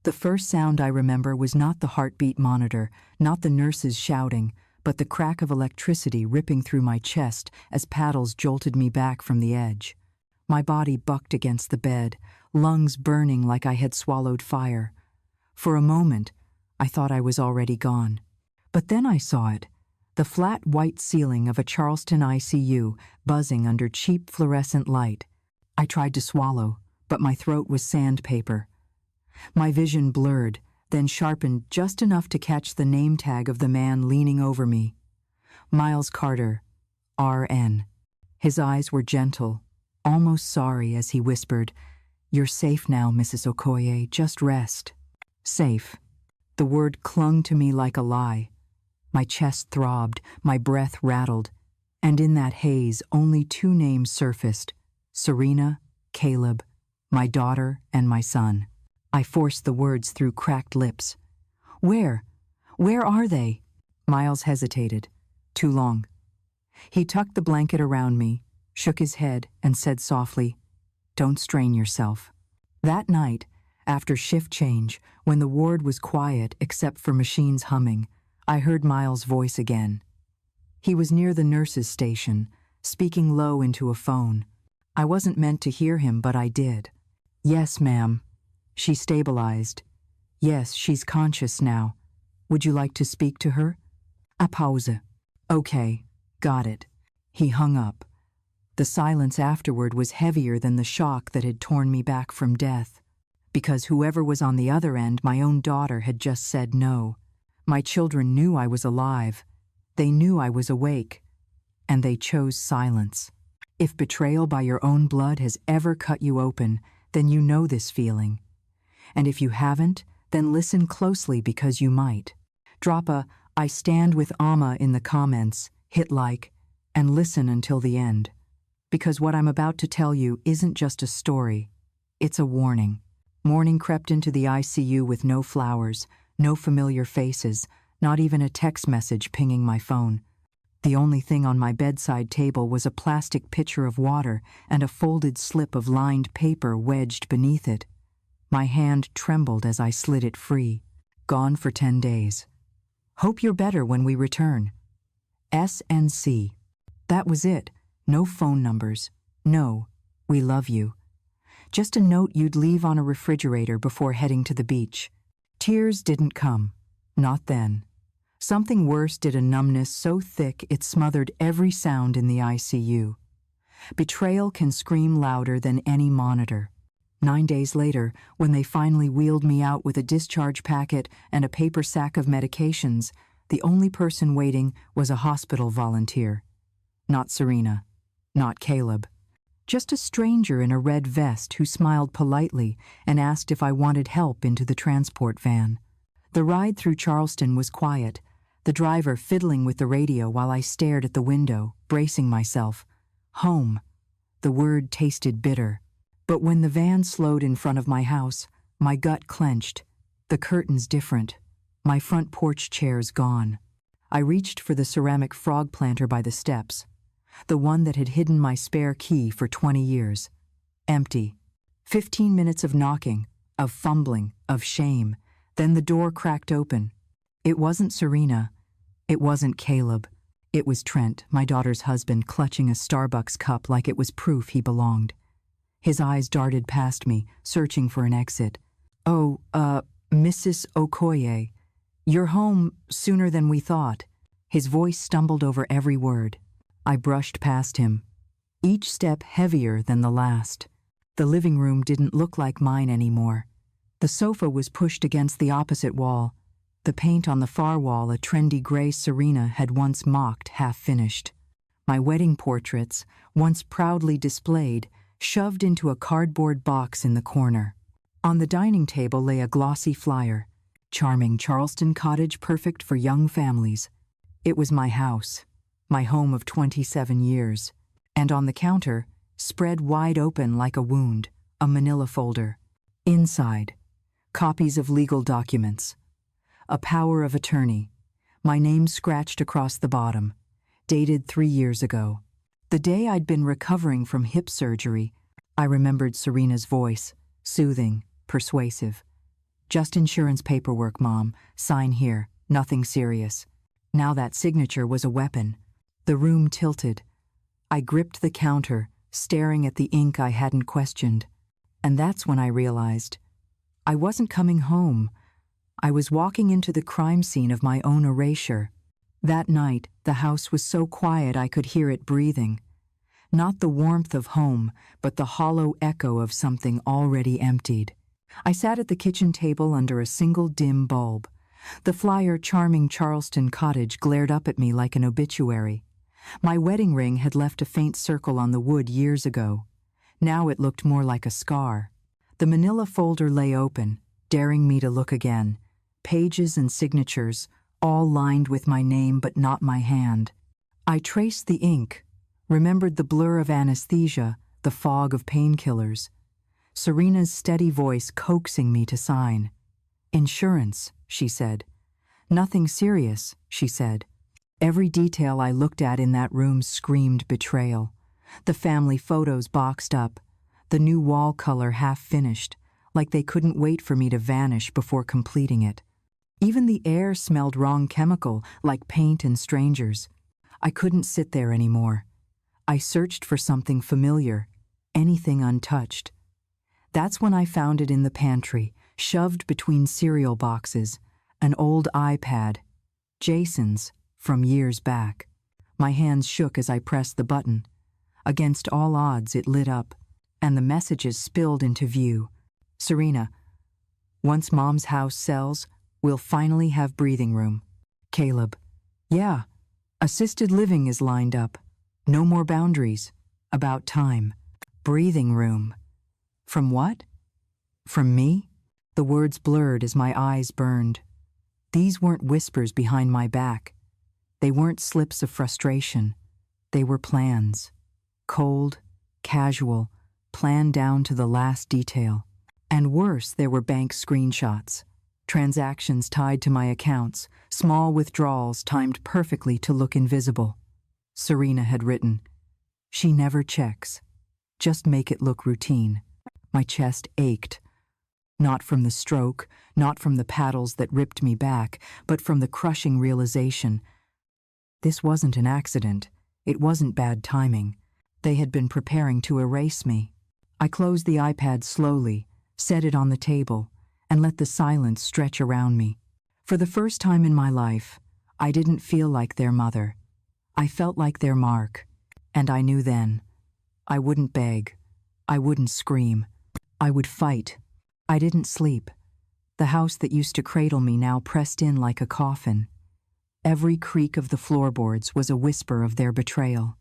The first sound I remember was not the heartbeat monitor, not the nurses shouting, but the crack of electricity ripping through my chest as paddles jolted me back from the edge. My body bucked against the bed, lungs burning like I had swallowed fire. For a moment, I thought I was already gone. But then I saw it, the flat white ceiling of a Charleston ICU buzzing under cheap fluorescent light. I tried to swallow, but my throat was sandpaper. My vision blurred, then sharpened just enough to catch the name tag of the man leaning over me. Miles Carter, RN. His eyes were gentle, almost sorry as he whispered, "You're safe now, Mrs. Okoye, just rest." Safe. The word clung to me like a lie. My chest throbbed, my breath rattled, and in that haze only two names surfaced: Serena, Caleb, my daughter, and my son. I forced the words through cracked lips. Where? Where are they? Miles hesitated. Too long. He tucked the blanket around me, shook his head, and said softly, "Don't strain yourself." That night, after shift change, when the ward was quiet except for machines humming, I heard Miles' voice again. He was near the nurse's station, speaking low into a phone. I wasn't meant to hear him, but I did. "Yes, ma'am." She stabilized. "Yes, she's conscious now. Would you like to speak to her?" A pause. "Okay, got it." He hung up. The silence afterward was heavier than the shock that had torn me back from death. Because whoever was on the other end, my own daughter, had just said no. My children knew I was alive. They knew I was awake. And they chose silence. If betrayal by your own blood has ever cut you open, then you know this feeling. And if you haven't, then listen closely because you might. Drop a "I stand with Ama" in the comments, hit like, and listen until the end. Because what I'm about to tell you isn't just a story, it's a warning. Morning crept into the ICU with no flowers, no familiar faces, not even a text message pinging my phone. The only thing on my bedside table was a plastic pitcher of water and a folded slip of lined paper wedged beneath it. My hand trembled as I slid it free. Gone for 10 days. Hope you're better when we return. S&C. That was it. No phone numbers. No, we love you. Just a note you'd leave on a refrigerator before heading to the beach. Tears didn't come. Not then. Something worse did, a numbness so thick it smothered every sound in the ICU. Betrayal can scream louder than any monitor. 9 days later, when they finally wheeled me out with a discharge packet and a paper sack of medications, the only person waiting was a hospital volunteer. Not Serena. Not Caleb. Just a stranger in a red vest who smiled politely and asked if I wanted help into the transport van. The ride through Charleston was quiet, the driver fiddling with the radio while I stared at the window, bracing myself. Home. The word tasted bitter. But when the van slowed in front of my house, my gut clenched. The curtains different. My front porch chairs gone. I reached for the ceramic frog planter by the steps, the one that had hidden my spare key for 20 years. Empty. 15 minutes of knocking, of fumbling, of shame. Then the door cracked open. It wasn't Serena. It wasn't Caleb. It was Trent, my daughter's husband, clutching a Starbucks cup like it was proof he belonged. His eyes darted past me, searching for an exit. "Oh, Mrs. Okoye, you're home sooner than we thought." His voice stumbled over every word. I brushed past him, each step heavier than the last. The living room didn't look like mine anymore. The sofa was pushed against the opposite wall. The paint on the far wall, a trendy gray Serena had once mocked, half-finished. My wedding portraits, once proudly displayed, shoved into a cardboard box in the corner. On the dining table lay a glossy flyer. Charming Charleston cottage, perfect for young families. It was my house, my home of 27 years. And on the counter, spread wide open like a wound, a manila folder. Inside, copies of legal documents. A power of attorney. My name scratched across the bottom. Dated 3 years ago. The day I'd been recovering from hip surgery. I remembered Serena's voice, soothing, persuasive. Just insurance paperwork, Mom. Sign here. Nothing serious. Now that signature was a weapon. The room tilted. I gripped the counter, staring at the ink I hadn't questioned. And that's when I realized I wasn't coming home. I was walking into the crime scene of my own erasure. That night, the house was so quiet I could hear it breathing. Not the warmth of home, but the hollow echo of something already emptied. I sat at the kitchen table under a single dim bulb. The flyer charming Charleston cottage glared up at me like an obituary. My wedding ring had left a faint circle on the wood years ago. Now it looked more like a scar. The manila folder lay open, daring me to look again. Pages and signatures, all lined with my name but not my hand. I traced the ink, remembered the blur of anesthesia, the fog of painkillers. Serena's steady voice coaxing me to sign. Insurance, she said. Nothing serious, she said. Every detail I looked at in that room screamed betrayal. The family photos boxed up, the new wall color half finished, like they couldn't wait for me to vanish before completing it. Even the air smelled wrong chemical, like paint and strangers. I couldn't sit there anymore. I searched for something familiar, anything untouched. That's when I found it in the pantry, shoved between cereal boxes, an old iPad, Jason's, from years back. My hands shook as I pressed the button. Against all odds, it lit up, and the messages spilled into view. Serena, once Mom's house sells, we'll finally have breathing room. Caleb, yeah, assisted living is lined up. No more boundaries. About time. Breathing room. From what? From me? The words blurred as my eyes burned. These weren't whispers behind my back. They weren't slips of frustration. They were plans. Cold, casual, planned down to the last detail. And worse, there were bank screenshots. Transactions tied to my accounts, small withdrawals timed perfectly to look invisible. Serena had written, "She never checks. Just make it look routine." My chest ached. Not from the stroke, not from the paddles that ripped me back, but from the crushing realization. This wasn't an accident. It wasn't bad timing. They had been preparing to erase me. I closed the iPad slowly, set it on the table, and let the silence stretch around me. For the first time in my life, I didn't feel like their mother. I felt like their Mark, and I knew then. I wouldn't beg. I wouldn't scream. I would fight. I didn't sleep. The house that used to cradle me now pressed in like a coffin. Every creak of the floorboards was a whisper of their betrayal.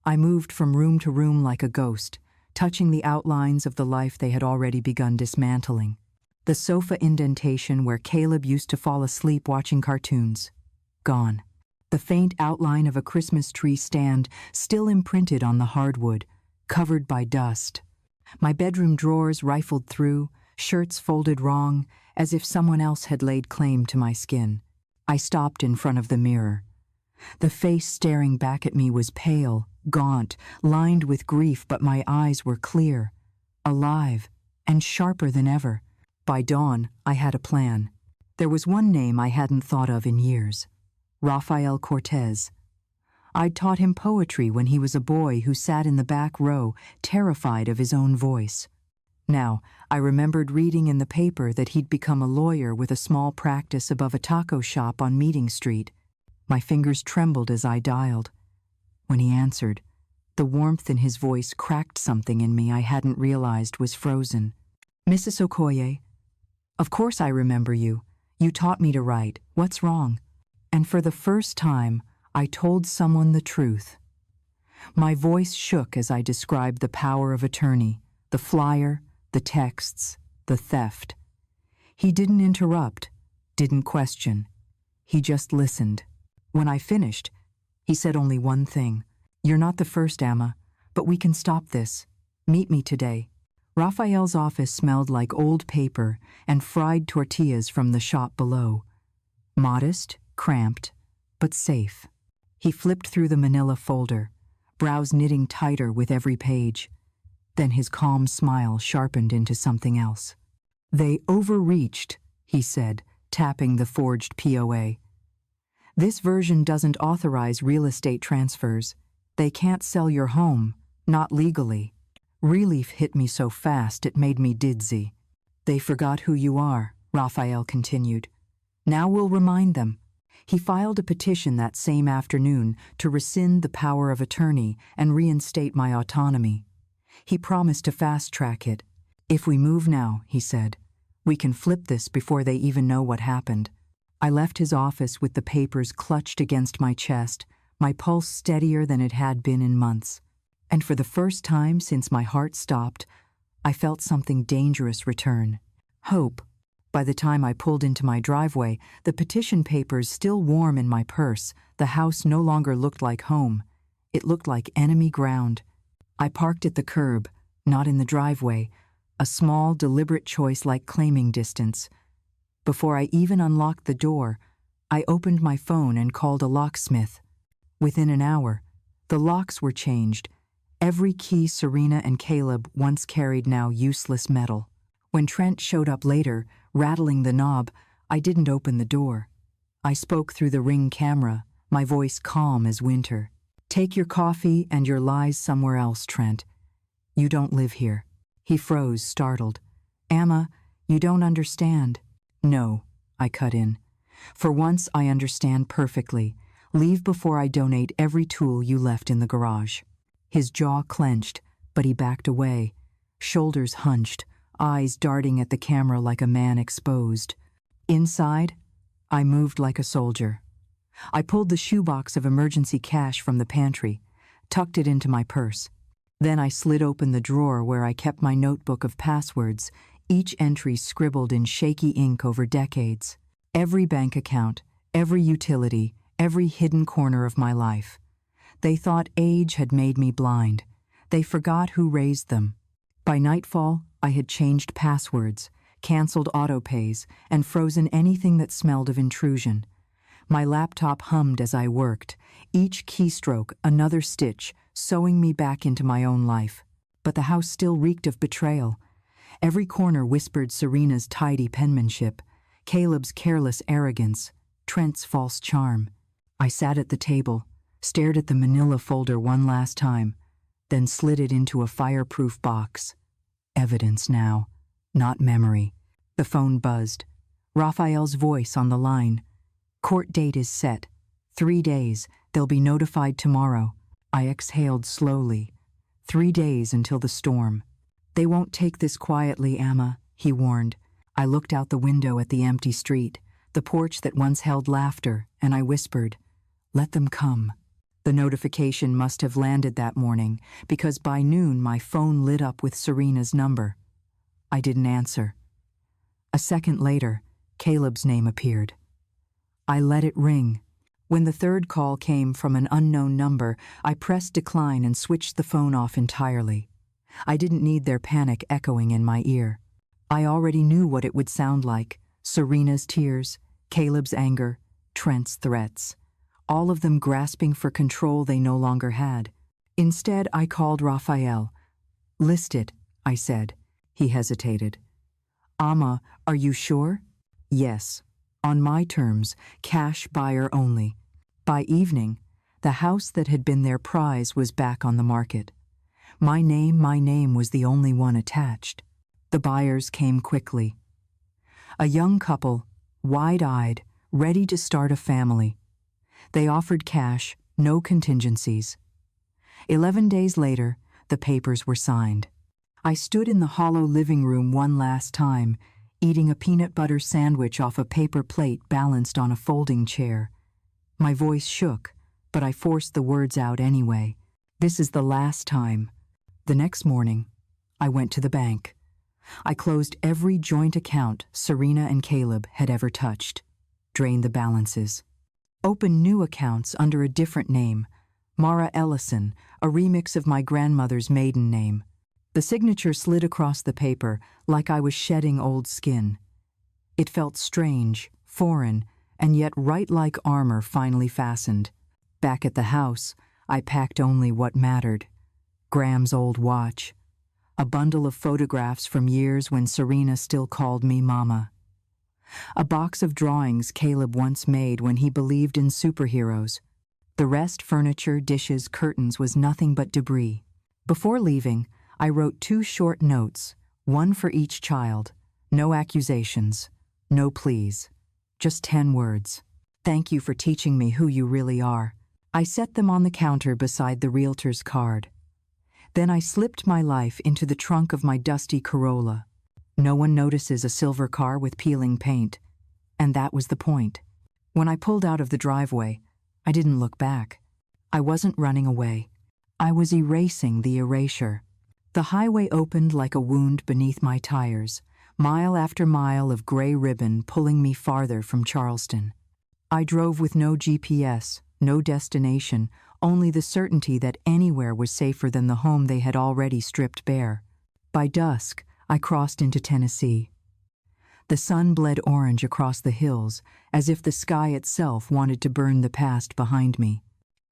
I moved from room to room like a ghost, touching the outlines of the life they had already begun dismantling. The sofa indentation where Caleb used to fall asleep watching cartoons. Gone. The faint outline of a Christmas tree stand still imprinted on the hardwood, covered by dust. My bedroom drawers rifled through, shirts folded wrong, as if someone else had laid claim to my skin. I stopped in front of the mirror. The face staring back at me was pale, gaunt, lined with grief, but my eyes were clear, alive, and sharper than ever. By dawn, I had a plan. There was one name I hadn't thought of in years. Rafael Cortez. I'd taught him poetry when he was a boy who sat in the back row, terrified of his own voice. Now, I remembered reading in the paper that he'd become a lawyer with a small practice above a taco shop on Meeting Street. My fingers trembled as I dialed. When he answered, the warmth in his voice cracked something in me I hadn't realized was frozen. "Mrs. Okoye, of course I remember you. You taught me to write. What's wrong?" And for the first time, I told someone the truth. My voice shook as I described the power of attorney, the flyer, the texts, the theft. He didn't interrupt, didn't question. He just listened. When I finished, he said only one thing. "You're not the first, Ama, but we can stop this. Meet me today." Raphael's office smelled like old paper and fried tortillas from the shop below. Modest, cramped, but safe. He flipped through the manila folder, brows knitting tighter with every page. Then his calm smile sharpened into something else. "They overreached," he said, tapping the forged POA. This version doesn't authorize real estate transfers. They can't sell your home, not legally. Relief hit me so fast it made me dizzy. They forgot who you are, Raphael continued. Now we'll remind them. He filed a petition that same afternoon to rescind the power of attorney and reinstate my autonomy. He promised to fast-track it. If we move now, he said, we can flip this before they even know what happened. I left his office with the papers clutched against my chest, my pulse steadier than it had been in months. And for the first time since my heart stopped, I felt something dangerous return. Hope. By the time I pulled into my driveway, the petition papers still warm in my purse, the house no longer looked like home. It looked like enemy ground. I parked at the curb, not in the driveway, a small, deliberate choice like claiming distance. Before I even unlocked the door, I opened my phone and called a locksmith. Within an hour, the locks were changed. Every key Serena and Caleb once carried now useless metal. When Trent showed up later, rattling the knob, I didn't open the door. I spoke through the Ring camera, my voice calm as winter. Take your coffee and your lies somewhere else, Trent. You don't live here. He froze, startled. Ama, you don't understand. No, I cut in. For once I understand perfectly. Leave before I donate every tool you left in the garage. His jaw clenched, but he backed away, shoulders hunched, eyes darting at the camera like a man exposed. Inside, I moved like a soldier. I pulled the shoebox of emergency cash from the pantry, tucked it into my purse. Then I slid open the drawer where I kept my notebook of passwords, each entry scribbled in shaky ink over decades. Every bank account, every utility, every hidden corner of my life. They thought age had made me blind. They forgot who raised them. By nightfall, I had changed passwords, canceled autopays, and frozen anything that smelled of intrusion. My laptop hummed as I worked, each keystroke another stitch, sewing me back into my own life. But the house still reeked of betrayal. Every corner whispered Serena's tidy penmanship, Caleb's careless arrogance, Trent's false charm. I sat at the table, stared at the manila folder one last time, then slid it into a fireproof box. Evidence now, not memory. The phone buzzed. Raphael's voice on the line. Court date is set. 3 days. They'll be notified tomorrow. I exhaled slowly. 3 days until the storm. They won't take this quietly, Ama, he warned. I looked out the window at the empty street, the porch that once held laughter, and I whispered, let them come. The notification must have landed that morning, because by noon my phone lit up with Serena's number. I didn't answer. A second later, Caleb's name appeared. I let it ring. When the third call came from an unknown number, I pressed decline and switched the phone off entirely. I didn't need their panic echoing in my ear. I already knew what it would sound like. Serena's tears, Caleb's anger, Trent's threats. All of them grasping for control they no longer had. Instead, I called Raphael. List it, I said. He hesitated. Ama, are you sure? Yes. On my terms, cash buyer only. By evening, the house that had been their prize was back on the market. My name was the only one attached. The buyers came quickly. A young couple, wide-eyed, ready to start a family. They offered cash, no contingencies. 11 days later, the papers were signed. I stood in the hollow living room one last time, eating a peanut butter sandwich off a paper plate balanced on a folding chair. My voice shook, but I forced the words out anyway. This is the last time. The next morning, I went to the bank. I closed every joint account Serena and Caleb had ever touched, drained the balances, opened new accounts under a different name, Mara Ellison, a remix of my grandmother's maiden name. The signature slid across the paper like I was shedding old skin. It felt strange, foreign, and yet right like armor finally fastened. Back at the house, I packed only what mattered. Graham's old watch, a bundle of photographs from years when Serena still called me Mama. A box of drawings Caleb once made when he believed in superheroes. The rest, furniture, dishes, curtains, was nothing but debris. Before leaving, I wrote 2 short notes, one for each child. No accusations, no pleas, just 10 words. Thank you for teaching me who you really are. I set them on the counter beside the realtor's card. Then I slipped my life into the trunk of my dusty Corolla. No one notices a silver car with peeling paint. And that was the point. When I pulled out of the driveway, I didn't look back. I wasn't running away. I was erasing the erasure. The highway opened like a wound beneath my tires, mile after mile of gray ribbon pulling me farther from Charleston. I drove with no GPS, no destination, only the certainty that anywhere was safer than the home they had already stripped bare. By dusk, I crossed into Tennessee. The sun bled orange across the hills, as if the sky itself wanted to burn the past behind me.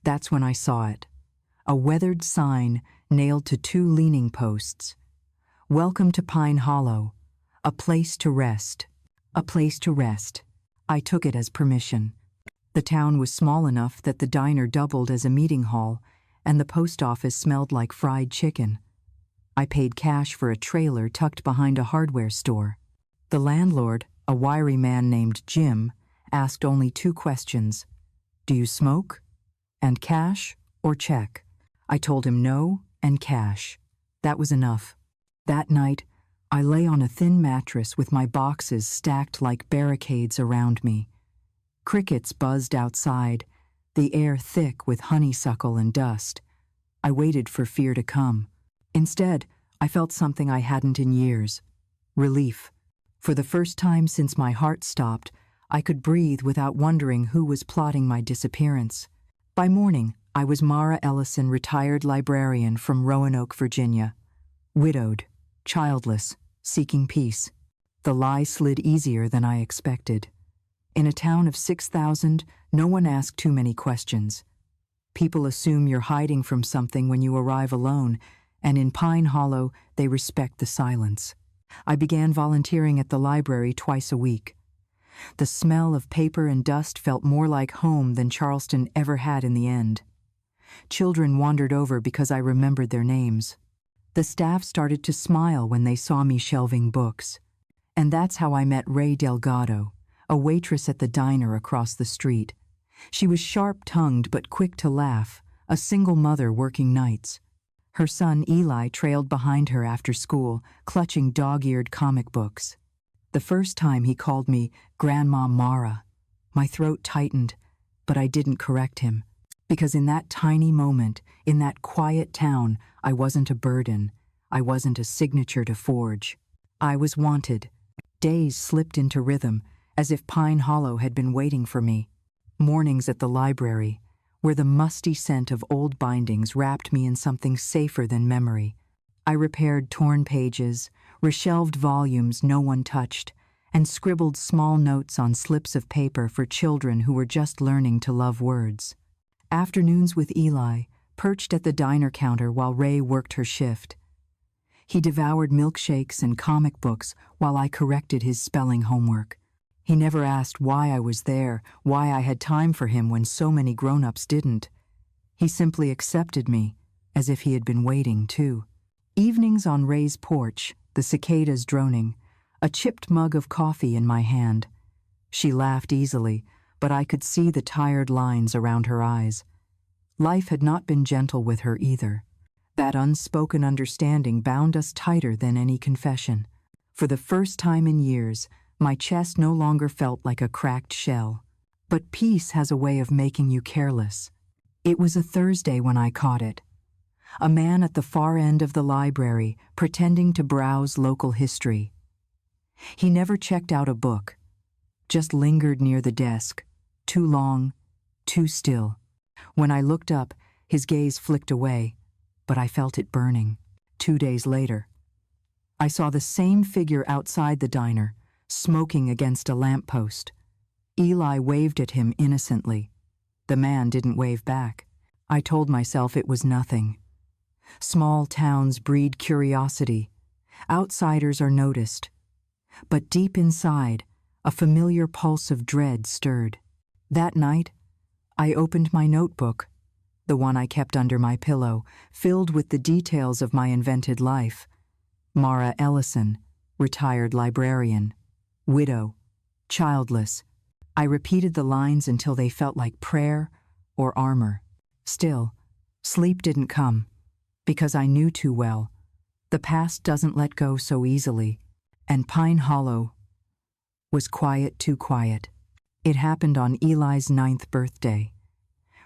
That's when I saw it. A weathered sign nailed to 2 leaning posts. Welcome to Pine Hollow. A place to rest. A place to rest. I took it as permission. The town was small enough that the diner doubled as a meeting hall, and the post office smelled like fried chicken. I paid cash for a trailer tucked behind a hardware store. The landlord, a wiry man named Jim, asked only 2 questions. Do you smoke? And cash or check? I told him no and cash. That was enough. That night, I lay on a thin mattress with my boxes stacked like barricades around me. Crickets buzzed outside, the air thick with honeysuckle and dust. I waited for fear to come. Instead, I felt something I hadn't in years. Relief. For the first time since my heart stopped, I could breathe without wondering who was plotting my disappearance. By morning, I was Mara Ellison, retired librarian from Roanoke, Virginia. Widowed, childless, seeking peace. The lie slid easier than I expected. In a town of 6,000, no one asked too many questions. People assume you're hiding from something when you arrive alone, and in Pine Hollow, they respect the silence. I began volunteering at the library twice a week. The smell of paper and dust felt more like home than Charleston ever had in the end. Children wandered over because I remembered their names. The staff started to smile when they saw me shelving books. And that's how I met Ray Delgado, a waitress at the diner across the street. She was sharp-tongued but quick to laugh, a single mother working nights. Her son Eli trailed behind her after school, clutching dog-eared comic books. The first time he called me Grandma Mara, my throat tightened, but I didn't correct him. Because in that tiny moment, in that quiet town, I wasn't a burden. I wasn't a signature to forge. I was wanted. Days slipped into rhythm, as if Pine Hollow had been waiting for me. Mornings at the library, where the musty scent of old bindings wrapped me in something safer than memory. I repaired torn pages, reshelved volumes no one touched, and scribbled small notes on slips of paper for children who were just learning to love words. Afternoons with Eli, perched at the diner counter while Ray worked her shift. He devoured milkshakes and comic books while I corrected his spelling homework. He never asked why I was there, why I had time for him when so many grown-ups didn't. He simply accepted me, as if he had been waiting, too. Evenings on Ray's porch, the cicadas droning, a chipped mug of coffee in my hand. She laughed easily, but I could see the tired lines around her eyes. Life had not been gentle with her either. That unspoken understanding bound us tighter than any confession. For the first time in years, my chest no longer felt like a cracked shell. But peace has a way of making you careless. It was a Thursday when I caught it. A man at the far end of the library, pretending to browse local history. He never checked out a book, just lingered near the desk, too long, too still. When I looked up, his gaze flicked away, but I felt it burning. 2 days later, I saw the same figure outside the diner, smoking against a lamppost. Eli waved at him innocently. The man didn't wave back. I told myself it was nothing. Small towns breed curiosity. Outsiders are noticed. But deep inside, A familiar pulse of dread stirred. That night, I opened my notebook, the one I kept under my pillow, filled with the details of my invented life. Mara Ellison, retired librarian, widow, childless. I repeated the lines until they felt like prayer or armor. Still, sleep didn't come, because I knew too well. The past doesn't let go so easily, and Pine Hollow was quiet too quiet. It happened on Eli's 9th birthday.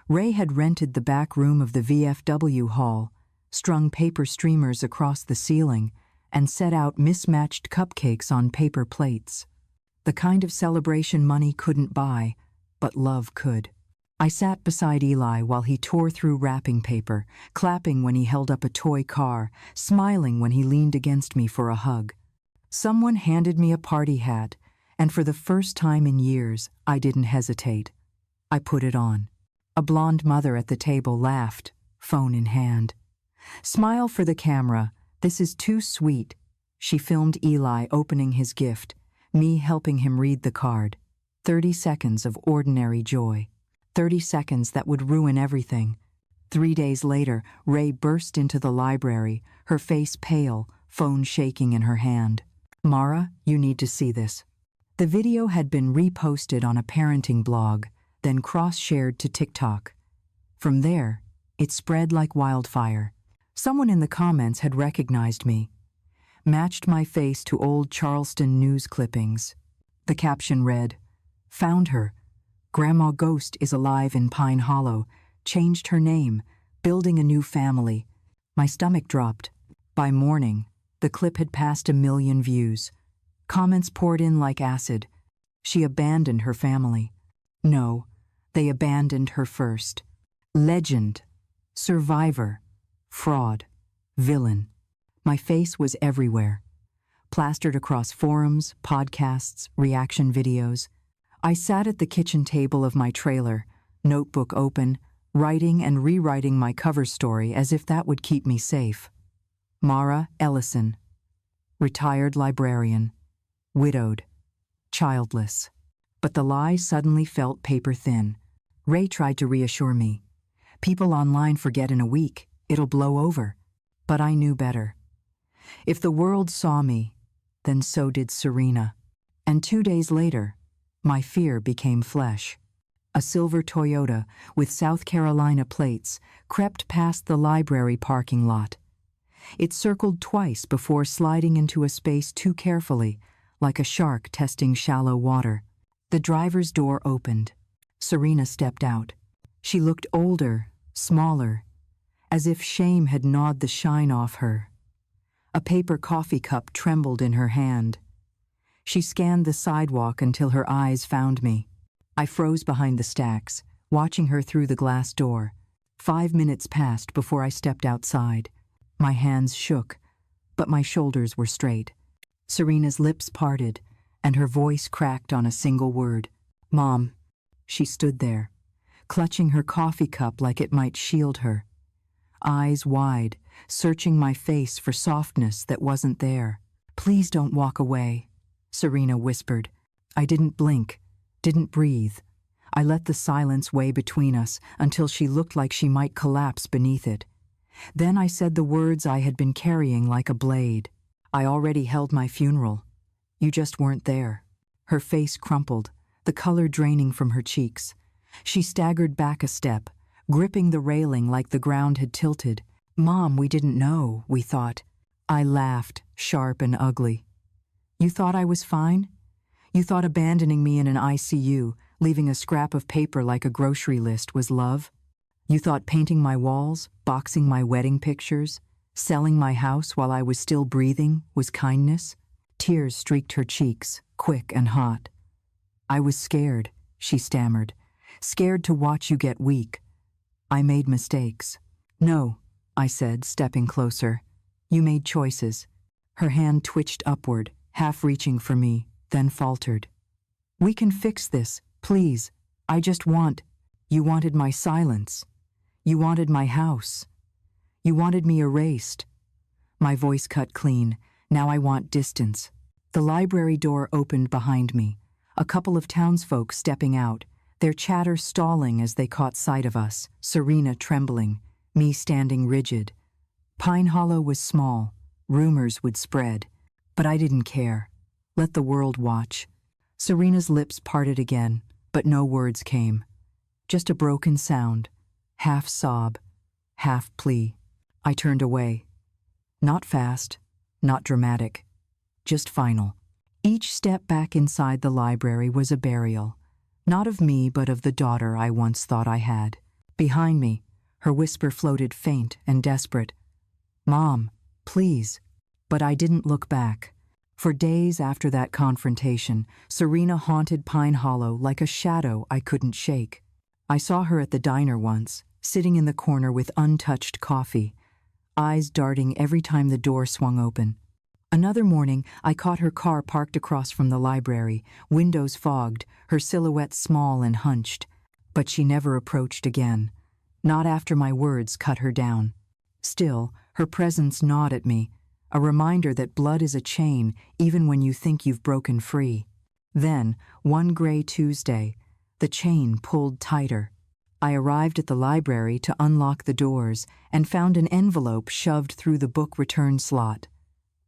Ray had rented the back room of the VFW hall, strung paper streamers across the ceiling, and set out mismatched cupcakes on paper plates. The kind of celebration money couldn't buy, but love could. I sat beside Eli while he tore through wrapping paper, clapping when he held up a toy car, smiling when he leaned against me for a hug. Someone handed me a party hat, and for the first time in years, I didn't hesitate. I put it on. A blonde mother at the table laughed, phone in hand. "Smile for the camera. This is too sweet." She filmed Eli opening his gift, me helping him read the card. 30 seconds of ordinary joy. 30 seconds that would ruin everything. 3 days later, Ray burst into the library, her face pale, phone shaking in her hand. "Mara, you need to see this." The video had been reposted on a parenting blog, then cross-shared to TikTok. From there, it spread like wildfire. Someone in the comments had recognized me, matched my face to old Charleston news clippings. The caption read, "Found her. Grandma Ghost is alive in Pine Hollow. Changed her name. Building a new family." My stomach dropped. By morning, the clip had passed 1 million views. Comments poured in like acid. She abandoned her family. No, they abandoned her first. Legend, survivor, fraud, villain. My face was everywhere, plastered across forums, podcasts, reaction videos. I sat at the kitchen table of my trailer, notebook open, writing and rewriting my cover story as if that would keep me safe. Mara Ellison, retired librarian, widowed, childless. But the lie suddenly felt paper thin. Ray tried to reassure me. "People online forget in a week. It'll blow over." But I knew better. If the world saw me, then so did Serena. And 2 days later, my fear became flesh. A silver Toyota with South Carolina plates crept past the library parking lot. It circled twice before sliding into a space too carefully, like a shark testing shallow water. The driver's door opened. Serena stepped out. She looked older, smaller, as if shame had gnawed the shine off her. A paper coffee cup trembled in her hand. She scanned the sidewalk until her eyes found me. I froze behind the stacks, watching her through the glass door. 5 minutes passed before I stepped outside. My hands shook, but my shoulders were straight. Serena's lips parted, and her voice cracked on a single word. "Mom." She stood there, clutching her coffee cup like it might shield her. Eyes wide, searching my face for softness that wasn't there. "Please don't walk away," Serena whispered. I didn't blink, didn't breathe. I let the silence weigh between us until she looked like she might collapse beneath it. Then I said the words I had been carrying like a blade. "I already held my funeral. You just weren't there." Her face crumpled, the color draining from her cheeks. She staggered back a step, gripping the railing like the ground had tilted. "Mom, we didn't know, we thought." I laughed, sharp and ugly. "You thought I was fine? You thought abandoning me in an ICU, leaving a scrap of paper like a grocery list, was love? You thought painting my walls, boxing my wedding pictures, selling my house while I was still breathing was kindness?" Tears streaked her cheeks, quick and hot. "I was scared," she stammered. "Scared to watch you get weak. I made mistakes." "No," I said, stepping closer. "You made choices." Her hand twitched upward, half reaching for me, then faltered. "We can fix this, please. I just want—" "You wanted my silence. You wanted my house. You wanted me erased." My voice cut clean. "Now I want distance." The library door opened behind me. A couple of townsfolk stepping out, their chatter stalling as they caught sight of us, Serena trembling, me standing rigid. Pine Hollow was small, rumors would spread, but I didn't care. Let the world watch. Serena's lips parted again, but no words came. Just a broken sound, half sob, half plea. I turned away. Not fast, not dramatic, just final. Each step back inside the library was a burial, not of me but of the daughter I once thought I had. Behind me, her whisper floated faint and desperate. "Mom, please." But I didn't look back. For days after that confrontation, Serena haunted Pine Hollow like a shadow I couldn't shake. I saw her at the diner once, sitting in the corner with untouched coffee, eyes darting every time the door swung open. Another morning, I caught her car parked across from the library, windows fogged, her silhouette small and hunched. But she never approached again, not after my words cut her down. Still, her presence gnawed at me, a reminder that blood is a chain even when you think you've broken free. Then, one gray Tuesday, the chain pulled tighter. I arrived at the library to unlock the doors and found an envelope shoved through the book return slot.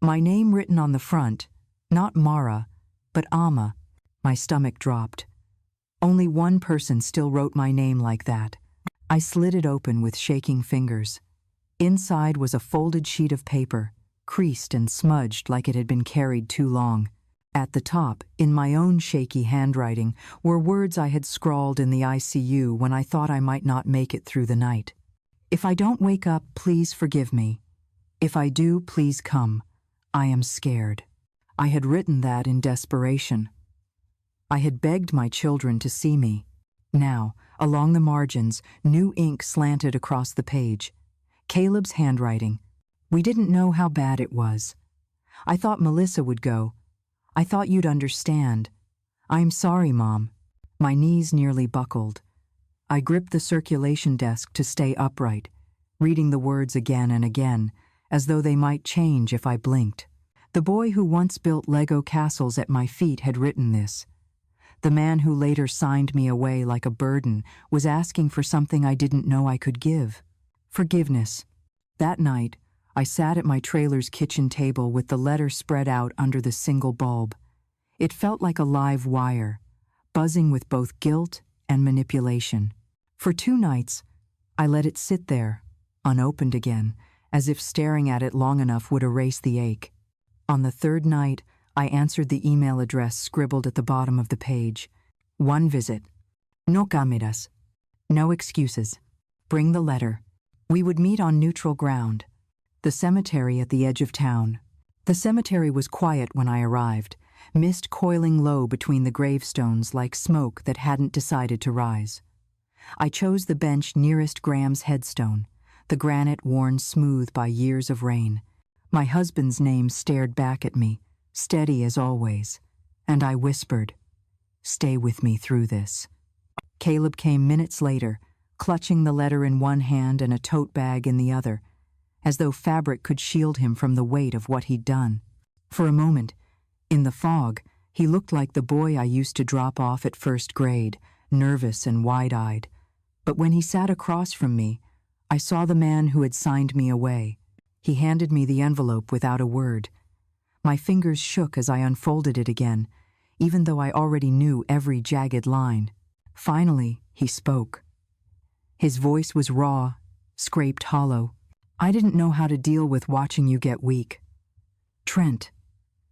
My name written on the front, not Mara, but Ama. My stomach dropped. Only one person still wrote my name like that. I slid it open with shaking fingers. Inside was a folded sheet of paper, creased and smudged like it had been carried too long. At the top, in my own shaky handwriting, were words I had scrawled in the ICU when I thought I might not make it through the night. "If I don't wake up, please forgive me. If I do, please come. I am scared." I had written that in desperation. I had begged my children to see me. Now, along the margins, new ink slanted across the page. Caleb's handwriting. We didn't know how bad it was. I thought Melissa would go. I thought you'd understand. "I'm sorry, Mom." My knees nearly buckled. I gripped the circulation desk to stay upright, reading the words again and again, as though they might change if I blinked. The boy who once built Lego castles at my feet had written this. The man who later signed me away like a burden was asking for something I didn't know I could give. Forgiveness. That night, I sat at my trailer's kitchen table with the letter spread out under the single bulb. It felt like a live wire, buzzing with both guilt and manipulation. For 2 nights, I let it sit there, unopened again, as if staring at it long enough would erase the ache. On the 3rd night, I answered the email address scribbled at the bottom of the page. One visit. No cámaras. No excuses. Bring the letter. We would meet on neutral ground. The cemetery at the edge of town. The cemetery was quiet when I arrived, mist coiling low between the gravestones like smoke that hadn't decided to rise. I chose the bench nearest Graham's headstone, the granite worn smooth by years of rain. My husband's name stared back at me, steady as always, and I whispered, "Stay with me through this." Caleb came minutes later, clutching the letter in one hand and a tote bag in the other, as though fabric could shield him from the weight of what he'd done. For a moment, in the fog, he looked like the boy I used to drop off at 1st grade, nervous and wide-eyed. But when he sat across from me, I saw the man who had signed me away. He handed me the envelope without a word. My fingers shook as I unfolded it again, even though I already knew every jagged line. Finally, he spoke. His voice was raw, scraped hollow. "I didn't know how to deal with watching you get weak. Trent,"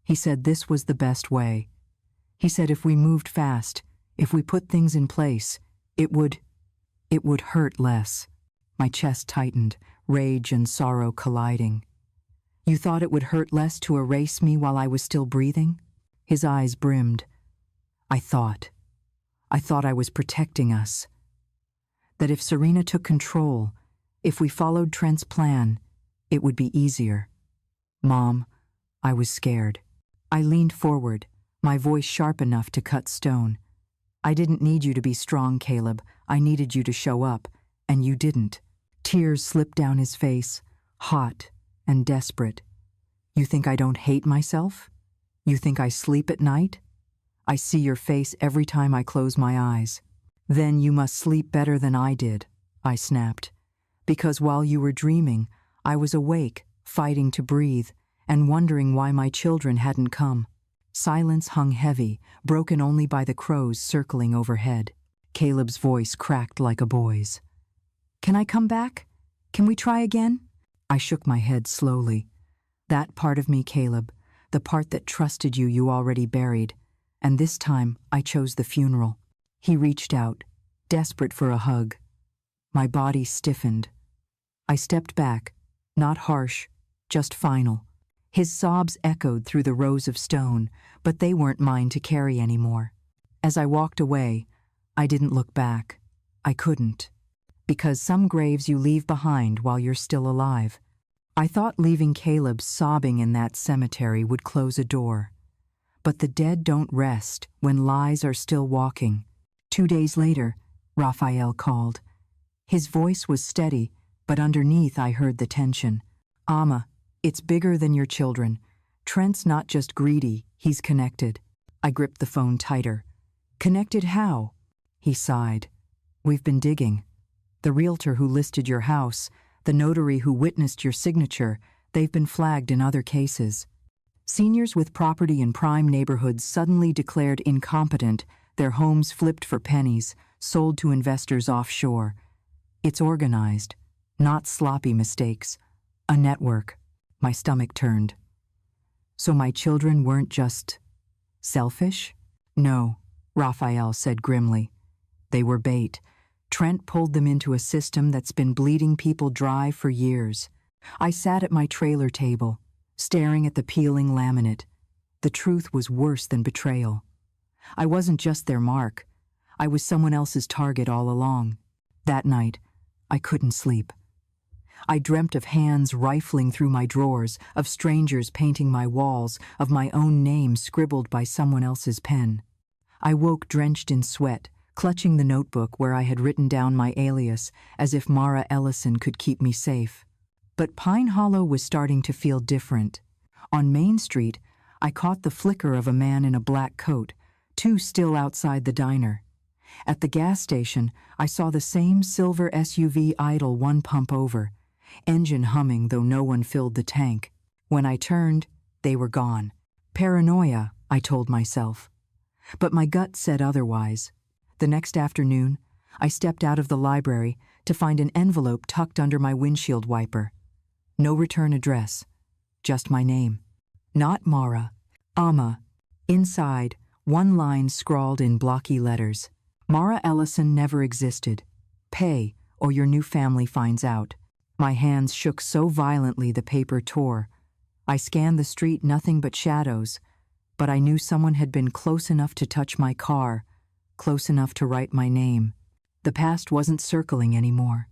he said, "this was the best way. He said if we moved fast, if we put things in place, it would hurt less." My chest tightened, rage and sorrow colliding. "You thought it would hurt less to erase me while I was still breathing?" His eyes brimmed. I thought I was protecting us. That if Serena took control, if we followed Trent's plan, it would be easier. Mom, I was scared. I leaned forward, my voice sharp enough to cut stone. "I didn't need you to be strong, Caleb. I needed you to show up, and you didn't." Tears slipped down his face, hot and desperate. "You think I don't hate myself? You think I sleep at night?" I see your face every time I close my eyes. Then you must sleep better than I did, I snapped. Because while you were dreaming, I was awake, fighting to breathe, and wondering why my children hadn't come. Silence hung heavy, broken only by the crows circling overhead. Caleb's voice cracked like a boy's. Can I come back? Can we try again? I shook my head slowly. That part of me, Caleb, the part that trusted you already buried. And this time, I chose the funeral. He reached out, desperate for a hug. My body stiffened. I stepped back, not harsh, just final. His sobs echoed through the rows of stone, but they weren't mine to carry anymore. As I walked away, I didn't look back. I couldn't. Because some graves you leave behind while you're still alive. I thought leaving Caleb sobbing in that cemetery would close a door. But the dead don't rest when lies are still walking. 2 days later, Raphael called. His voice was steady, but underneath I heard the tension. Ama, it's bigger than your children. Trent's not just greedy, he's connected. I gripped the phone tighter. Connected how? He sighed. We've been digging. The realtor who listed your house, the notary who witnessed your signature, they've been flagged in other cases. Seniors with property in prime neighborhoods suddenly declared incompetent, their homes flipped for pennies, sold to investors offshore. It's organized, not sloppy mistakes. A network. My stomach turned. So my children weren't just selfish? No, Raphael said grimly. They were bait. Trent pulled them into a system that's been bleeding people dry for years. I sat at my trailer table, staring at the peeling laminate. The truth was worse than betrayal. I wasn't just their mark. I was someone else's target all along. That night, I couldn't sleep. I dreamt of hands rifling through my drawers, of strangers painting my walls, of my own name scribbled by someone else's pen. I woke drenched in sweat, clutching the notebook where I had written down my alias, as if Mara Ellison could keep me safe. But Pine Hollow was starting to feel different. On Main Street, I caught the flicker of a man in a black coat, two still outside the diner. At the gas station, I saw the same silver SUV idle one pump over, engine humming though no one filled the tank. When I turned, they were gone. Paranoia, I told myself. But my gut said otherwise. The next afternoon, I stepped out of the library to find an envelope tucked under my windshield wiper. No return address, just my name. Not Mara, Ama. Inside, one line scrawled in blocky letters. Mara Ellison never existed. Pay, or your new family finds out. My hands shook so violently the paper tore. I scanned the street, nothing but shadows, but I knew someone had been close enough to touch my car, close enough to write my name. The past wasn't circling anymore.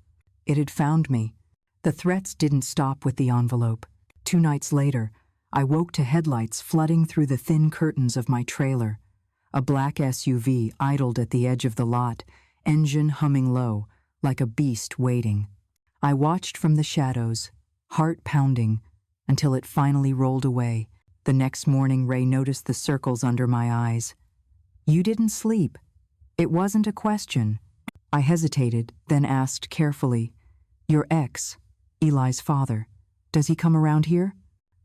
It had found me. The threats didn't stop with the envelope. 2 nights later, I woke to headlights flooding through the thin curtains of my trailer. A black SUV idled at the edge of the lot, engine humming low, like a beast waiting. I watched from the shadows, heart pounding, until it finally rolled away. The next morning, Ray noticed the circles under my eyes. You didn't sleep. It wasn't a question. I hesitated, then asked carefully, Your ex, Eli's father, does he come around here?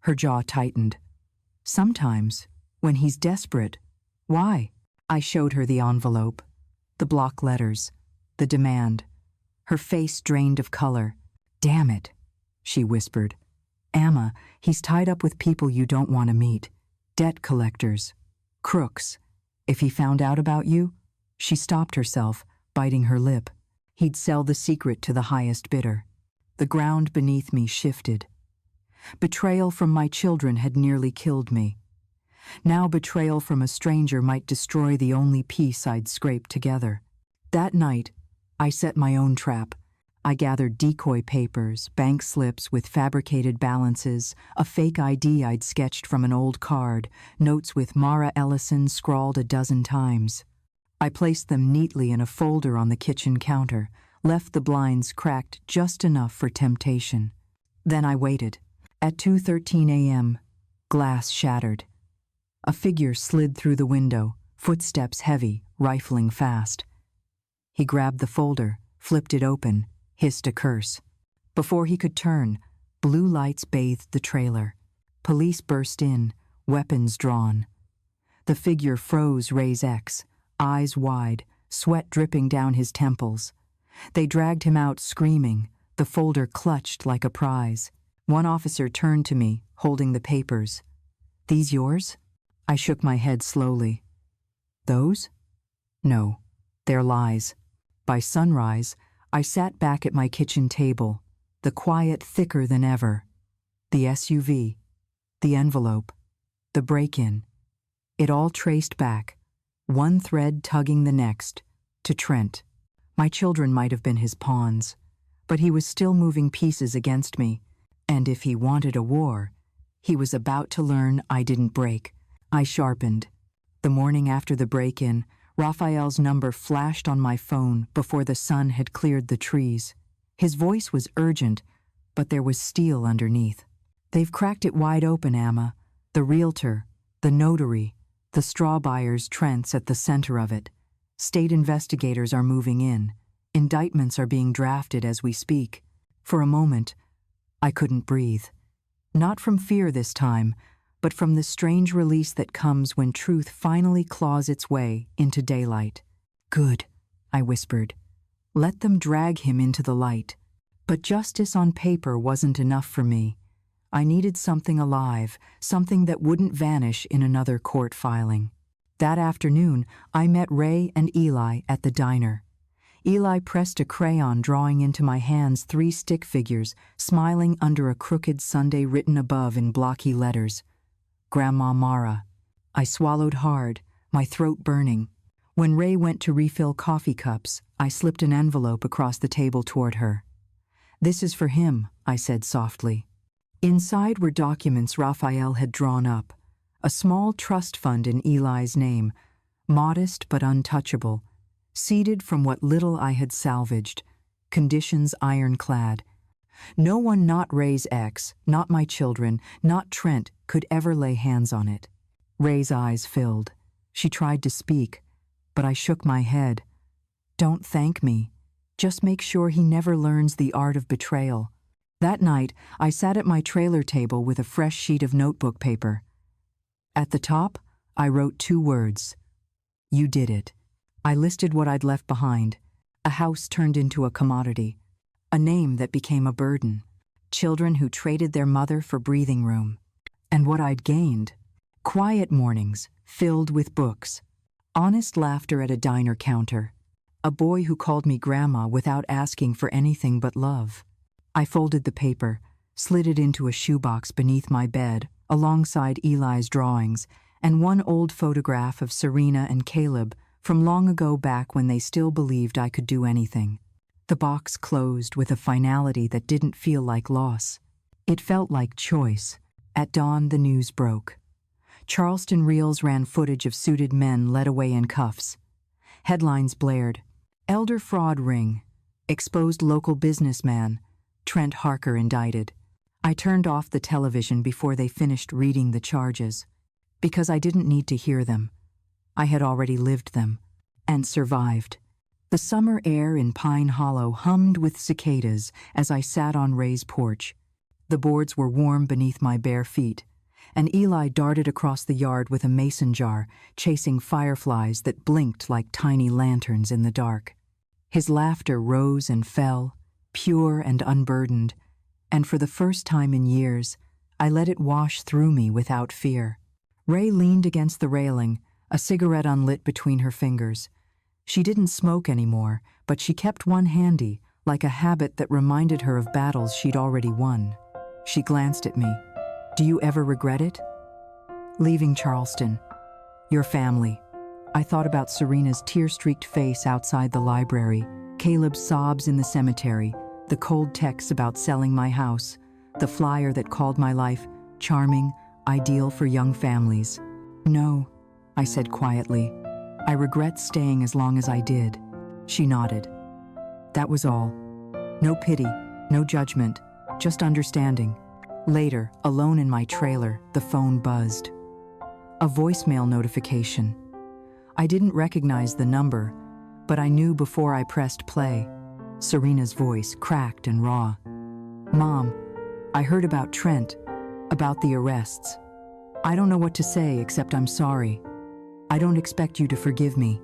Her jaw tightened. Sometimes, when he's desperate. Why? I showed her the envelope, the block letters, the demand. Her face drained of color. Damn it, she whispered. Ama, he's tied up with people you don't want to meet. Debt collectors. Crooks. If he found out about you, she stopped herself, biting her lip. He'd sell the secret to the highest bidder. The ground beneath me shifted. Betrayal from my children had nearly killed me. Now betrayal from a stranger might destroy the only piece I'd scraped together. That night, I set my own trap. I gathered decoy papers, bank slips with fabricated balances, a fake ID I'd sketched from an old card, notes with Mara Ellison scrawled a dozen times. I placed them neatly in a folder on the kitchen counter, left the blinds cracked just enough for temptation. Then I waited. At 2:13 a.m., glass shattered. A figure slid through the window, footsteps heavy, rifling fast. He grabbed the folder, flipped it open, hissed a curse. Before he could turn, blue lights bathed the trailer. Police burst in, weapons drawn. The figure froze Ray's ex, eyes wide, sweat dripping down his temples. They dragged him out screaming, the folder clutched like a prize. One officer turned to me, holding the papers. "These yours?" I shook my head slowly. "Those? No, they're lies." By sunrise, I sat back at my kitchen table, the quiet thicker than ever. The SUV, the envelope, the break-in. It all traced back, one thread tugging the next, to Trent. My children might have been his pawns, but he was still moving pieces against me, and if he wanted a war, he was about to learn I didn't break. I sharpened. The morning after the break-in, Raphael's number flashed on my phone before the sun had cleared the trees. His voice was urgent, but there was steel underneath. "They've cracked it wide open, Ama. The realtor, the notary, the straw buyers, Trent's at the center of it. State investigators are moving in. Indictments are being drafted as we speak." For a moment, I couldn't breathe. Not from fear this time, but from the strange release that comes when truth finally claws its way into daylight. "Good," I whispered. "Let them drag him into the light." But justice on paper wasn't enough for me. I needed something alive, something that wouldn't vanish in another court filing. That afternoon, I met Ray and Eli at the diner. Eli pressed a crayon, drawing into my hands 3 stick figures, smiling under a crooked Sunday written above in blocky letters. Grandma Mara. I swallowed hard, my throat burning. When Ray went to refill coffee cups, I slipped an envelope across the table toward her. "This is for him," I said softly. Inside were documents Raphael had drawn up. A small trust fund in Eli's name, modest but untouchable, seeded from what little I had salvaged, conditions ironclad. No one not Ray's ex, not my children, not Trent, could ever lay hands on it. Ray's eyes filled. She tried to speak, but I shook my head. "Don't thank me. Just make sure he never learns the art of betrayal." That night, I sat at my trailer table with a fresh sheet of notebook paper. At the top, I wrote 2 words. "You did it." I listed what I'd left behind. A house turned into a commodity. A name that became a burden. Children who traded their mother for breathing room. And what I'd gained. Quiet mornings, filled with books. Honest laughter at a diner counter. A boy who called me grandma without asking for anything but love. I folded the paper, slid it into a shoebox beneath my bed, alongside Eli's drawings, and one old photograph of Serena and Caleb from long ago, back when they still believed I could do anything. The box closed with a finality that didn't feel like loss. It felt like choice. At dawn, the news broke. Charleston reels ran footage of suited men led away in cuffs. Headlines blared. "Elder fraud ring. Exposed local businessman. Trent Harker indicted." I turned off the television before they finished reading the charges, because I didn't need to hear them. I had already lived them, and survived. The summer air in Pine Hollow hummed with cicadas as I sat on Ray's porch. The boards were warm beneath my bare feet, and Eli darted across the yard with a mason jar, chasing fireflies that blinked like tiny lanterns in the dark. His laughter rose and fell, pure and unburdened, and for the first time in years, I let it wash through me without fear. Ray leaned against the railing, a cigarette unlit between her fingers. She didn't smoke anymore, but she kept one handy, like a habit that reminded her of battles she'd already won. She glanced at me. "Do you ever regret it?" "Leaving Charleston. Your family." I thought about Serena's tear-streaked face outside the library, Caleb's sobs in the cemetery, the cold texts about selling my house, the flyer that called my life charming, ideal for young families. "No," I said quietly. "I regret staying as long as I did." She nodded. That was all. No pity, no judgment, just understanding. Later, alone in my trailer, the phone buzzed. A voicemail notification. I didn't recognize the number, but I knew before I pressed play. Serena's voice, cracked and raw. "Mom, I heard about Trent, about the arrests. I don't know what to say except I'm sorry. I don't expect you to forgive me.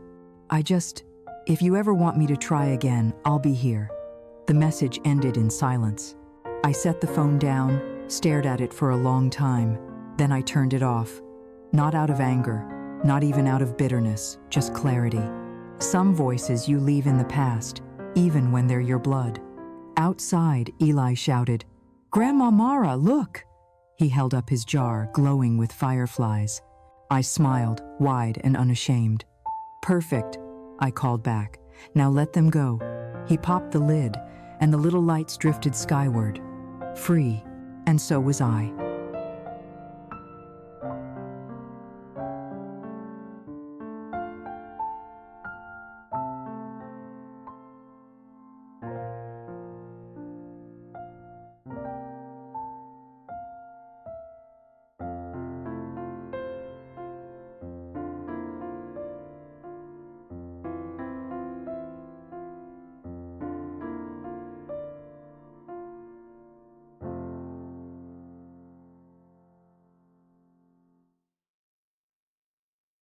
If you ever want me to try again, I'll be here." The message ended in silence. I set the phone down, stared at it for a long time, then I turned it off. Not out of anger, not even out of bitterness, just clarity. Some voices you leave in the past, even when they're your blood. Outside, Eli shouted, "Grandma Mara, look!" He held up his jar, glowing with fireflies. I smiled, wide and unashamed. "Perfect," I called back. "Now let them go." He popped the lid, and the little lights drifted skyward. Free, and so was I.